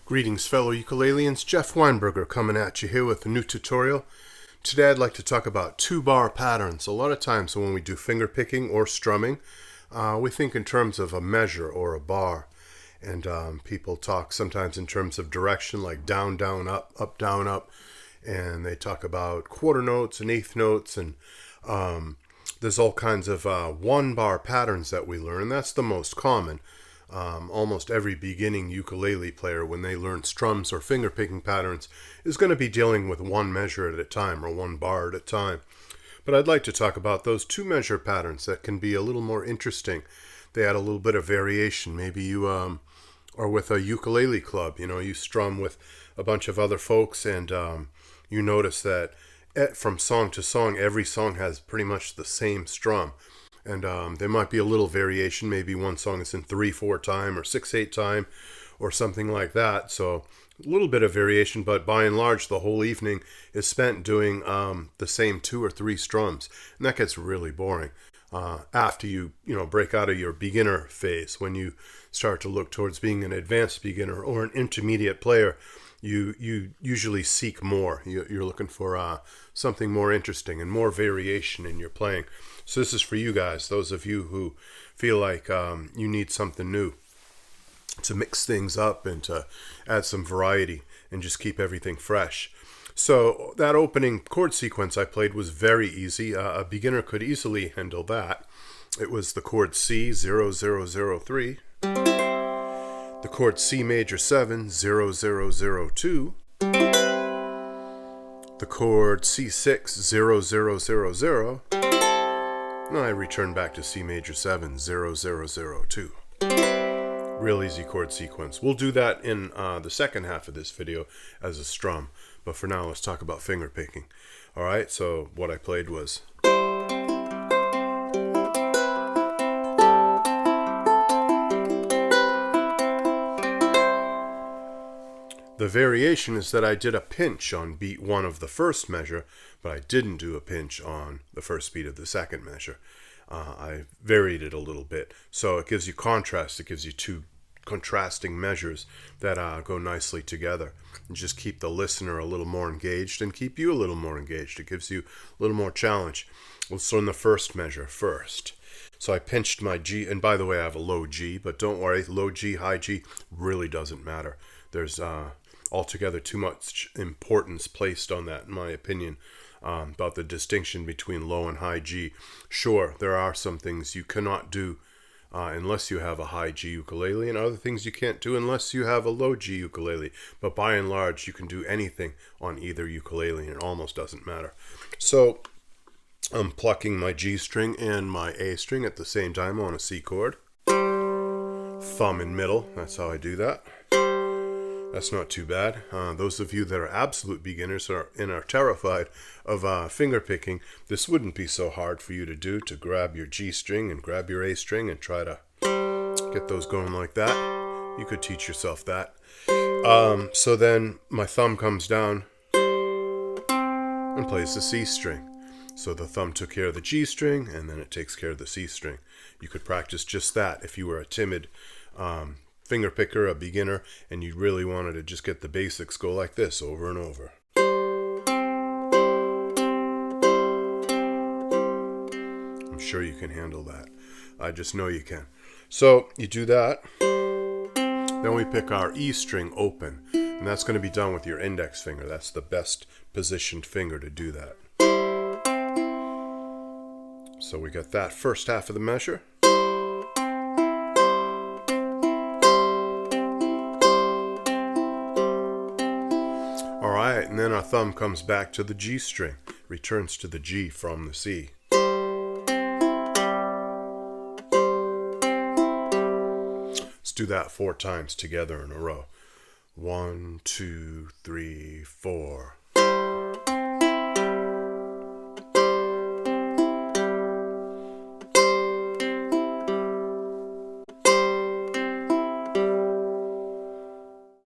Greetings fellow ukuleleans, Jeff Weinberger coming at you here with a new tutorial. Today I'd like to talk about 2-bar patterns. A lot of times when we do finger picking or strumming, we think in terms of a measure or a bar. And people talk sometimes in terms of direction, like down, down, up, down, up. And they talk about quarter notes and eighth notes, and there's all kinds of 1-bar patterns that we learn, and that's the most common. Almost every beginning ukulele player, when they learn strums or finger picking patterns, is going to be dealing with one measure at a time or 1 bar at a time. But I'd like to talk about those 2-measure patterns that can be a little more interesting. They add a little bit of variation. Maybe you are with a ukulele club, you strum with a bunch of other folks, and you notice that from song to song, every song has pretty much the same strum. And there might be a little variation. Maybe one song is in 3/4 time or 6/8 time or something like that. So a little bit of variation, but by and large, the whole evening is spent doing the same 2 or 3 strums. And that gets really boring after you break out of your beginner phase. When you start to look towards being an advanced beginner or an intermediate player, you usually seek more. You're looking for something more interesting and more variation in your playing. So this is for you guys, those of you who feel like you need something new to mix things up and to add some variety and just keep everything fresh. So that opening chord sequence I played was very easy. A beginner could easily handle that. It was the chord C, 0, 0, 0, 3. The chord C major 7, 0, 0, 0, 2. The chord C6, 0, 0, 0, 0. And I return back to C major 7, 0, 0, 0, 2. Real easy chord sequence. We'll do that in the second half of this video as a strum. But for now, let's talk about finger picking. Alright, so what I played was... The variation is that I did a pinch on beat 1 of the first measure, but I didn't do a pinch on the first beat of the second measure. I varied it a little bit. So it gives you contrast. It gives you 2 contrasting measures that go nicely together. And just keep the listener a little more engaged and keep you a little more engaged. It gives you a little more challenge. Let's learn the first measure first. So I pinched my G, and by the way, I have a low G, but don't worry, low G, high G really doesn't matter. There's altogether too much importance placed on that, in my opinion, about the distinction between low and high G. Sure, there are some things you cannot do unless you have a high G ukulele, and other things you can't do unless you have a low G ukulele. But by and large, you can do anything on either ukulele, and it almost doesn't matter. So I'm plucking my G string and my A string at the same time on a C chord. Thumb in middle, that's how I do that. That's not too bad. Those of you that are absolute beginners and are terrified of finger picking, this wouldn't be so hard for you to do, to grab your G string and grab your A string and try to get those going like that. You could teach yourself that. So then my thumb comes down and plays the C string. So the thumb took care of the G string, and then it takes care of the C string. You could practice just that if you were a timid finger picker, a beginner, and you really wanted to just get the basics. Go like this over and over. I'm sure you can handle that. I just know you can. So you do that. Then we pick our E string open, and that's going to be done with your index finger. That's the best positioned finger to do that. So we got that first half of the measure. Alright, and then our thumb comes back to the G string, returns to the G from the C. Let's do that 4 times together in a row. 1, 2, 3, 4.